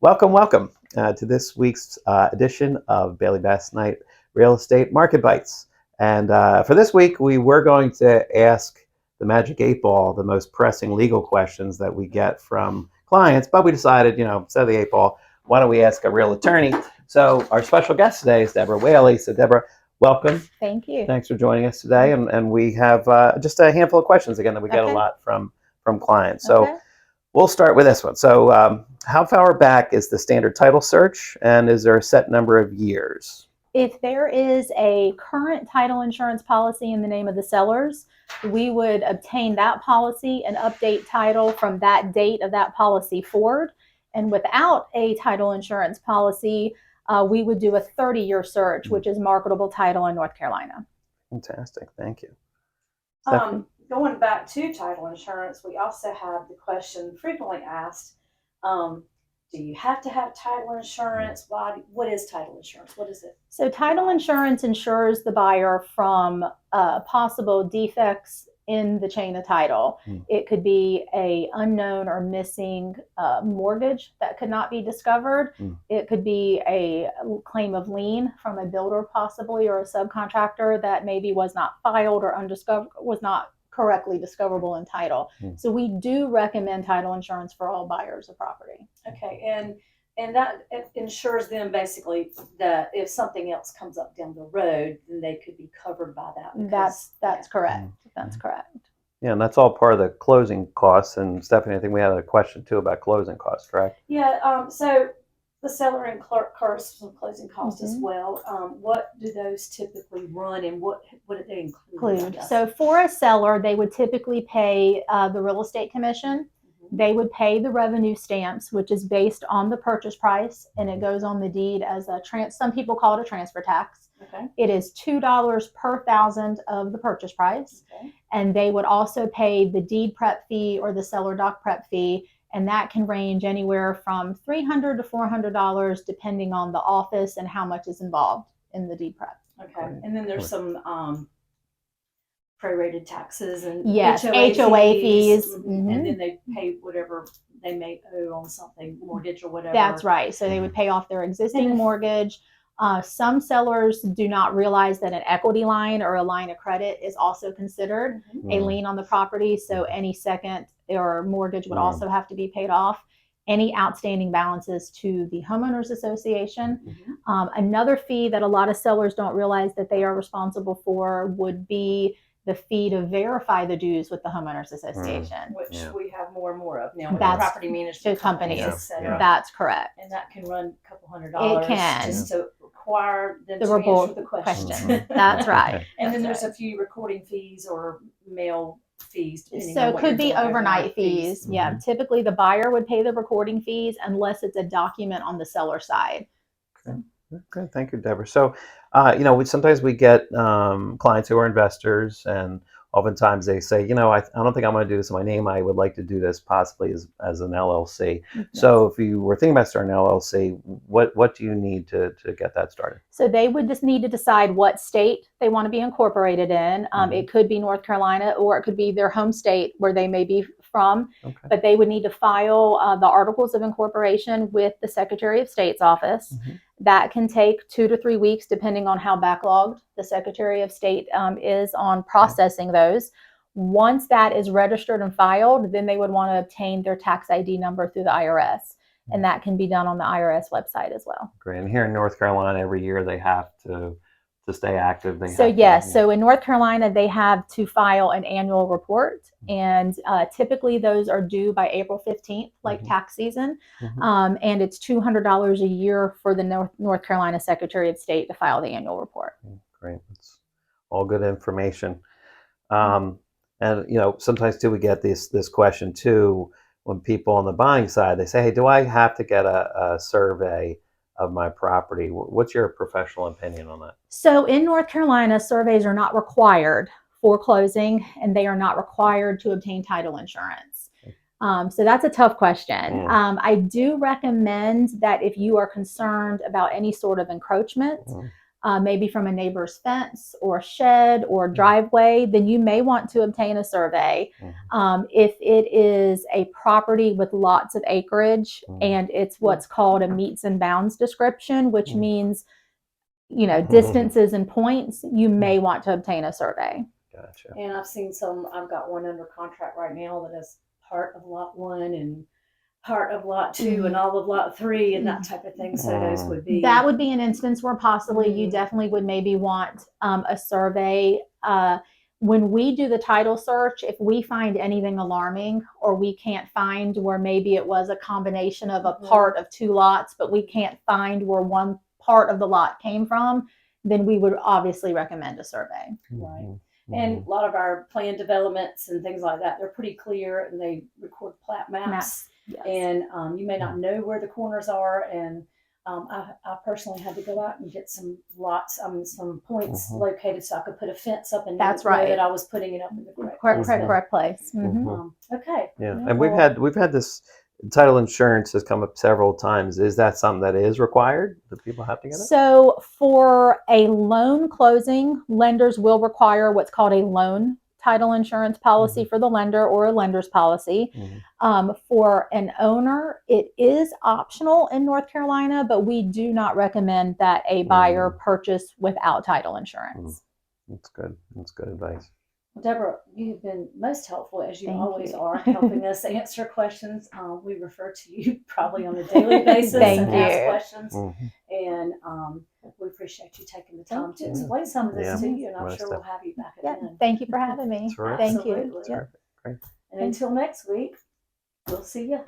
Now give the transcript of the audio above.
Welcome to this week's edition of Bailey Basnight Real Estate Market Bites. And for this week, we were going to ask the Magic 8 Ball the most pressing legal questions that we get from clients, but we decided, instead of the 8 Ball, why don't we ask a real attorney? So our special guest today is Debra Whaley. So Debra, welcome. Thank you. Thanks for joining us today. And we have just a handful of questions, again, that we get a lot from clients. So we'll start with this one. So how far back is the standard title search, and is there a set number of years? If there is a current title insurance policy in the name of the sellers, we would obtain that policy and update title from that date of that policy forward. And without a title insurance policy, we would do a 30-year search, which is marketable title in North Carolina. Fantastic. Thank you. Going back to title insurance, we also have the question frequently asked, do you have to have title insurance? What is title insurance? What is it? So title insurance insures the buyer from possible defects in the chain of title. It could be a unknown or missing mortgage that could not be discovered. It could be a claim of lien from a builder possibly, or a subcontractor that maybe was not filed or was not correctly discoverable in title. So we do recommend title insurance for all buyers of property. Okay, and that ensures them basically that if something else comes up down the road, then they could be covered by that. That's correct. That's correct. Yeah, and that's all part of the closing costs. And Stephanie, I think we had a question too about closing costs, correct? Yeah. So the seller incurs some closing costs as well. What do those typically run, and what do they include? So for a seller, they would typically pay the real estate commission. They would pay the revenue stamps, which is based on the purchase price, and it goes on the deed as a some people call it a transfer tax. Okay. It is $2 per thousand of the purchase price. Okay. And they would also pay the deed prep fee or the seller doc prep fee, and that can range anywhere from $300 to $400 depending on the office and how much is involved in the deed prep. Okay. And then there's some prorated taxes and HOA fees. And then they pay whatever they may owe on something, mortgage or whatever. That's right. So they would pay off their existing mortgage. Some sellers do not realize that an equity line or a line of credit is also considered a lien on the property. So any second or mortgage would also have to be paid off. Any outstanding balances to the homeowners association. Another fee that a lot of sellers don't realize that they are responsible for would be the fee to verify the dues with the homeowners association, which we have more and more of now with That's property management companies, etc. That's correct. And that can run a couple $100. It can just to require them to answer the question. That's right. And then there's a few recording fees or mail fees. So it could be overnight fees. Yeah, typically the buyer would pay the recording fees unless it's a document on the seller side. Okay, thank you, Debra. So, sometimes we get clients who are investors, and oftentimes they say, I don't think I'm going to do this in my name. I would like to do this possibly as an LLC. So if you were thinking about starting an LLC, what do you need to get that started? So they would just need to decide what state they want to be incorporated in. It could be North Carolina, or it could be their home state where they may be from. But they would need to file the articles of incorporation with the Secretary of State's office. That can take 2 to 3 weeks, depending on how backlogged the Secretary of State is on processing those. Once that is registered and filed, then they would want to obtain their tax ID number through the IRS. And that can be done on the IRS website as well. Great. And here in North Carolina, every year they have to stay active. So in North Carolina, they have to file an annual report, and typically those are due by April 15th, like tax season. And it's $200 a year for the North Carolina Secretary of State to file the annual report. Great. That's all good information. And sometimes too, we get this question too, when people on the buying side, they say, hey, do I have to get a survey of my property? What's your professional opinion on that? So in North Carolina, surveys are not required for closing, and they are not required to obtain title insurance. So that's a tough question. I do recommend that if you are concerned about any sort of encroachment, maybe from a neighbor's fence or shed or driveway, then you may want to obtain a survey. If it is a property with lots of acreage and it's what's called a meets and bounds description, which means, you know, distances and points, you may want to obtain a survey. Gotcha. And I've seen some, I've got one under contract right now that is part of lot 1 and part of lot 2 and all of lot 3 and that type of thing. So those would be. That would be an instance where possibly you definitely would maybe want a survey. When we do the title search, if we find anything alarming or we can't find where maybe it was a combination of a part of 2 lots, but we can't find where one part of the lot came from, then we would obviously recommend a survey. Right. And a lot of our plan developments and things like that, they're pretty clear and they record plat maps. Yes. And you may not know where the corners are. And I personally had to go out and get some lots, some points located so I could put a fence up and know that I was putting it up in the correct place. Okay. Yeah. And we've had this title insurance has come up several times. Is that something that is required that people have to get it? So for a loan closing, lenders will require what's called a loan title insurance policy for the lender or a lender's policy. For an owner, it is optional in North Carolina, but we do not recommend that a buyer purchase without title insurance. That's good. That's good advice. Deborah, you've been most helpful, as you always are, helping us answer questions. We refer to you probably on a daily basis and ask questions. And we appreciate you taking the time to explain some of this to you, and I'm sure we'll have you back again. Thank you for having me. Thank you. Great. And until next week, we'll see you.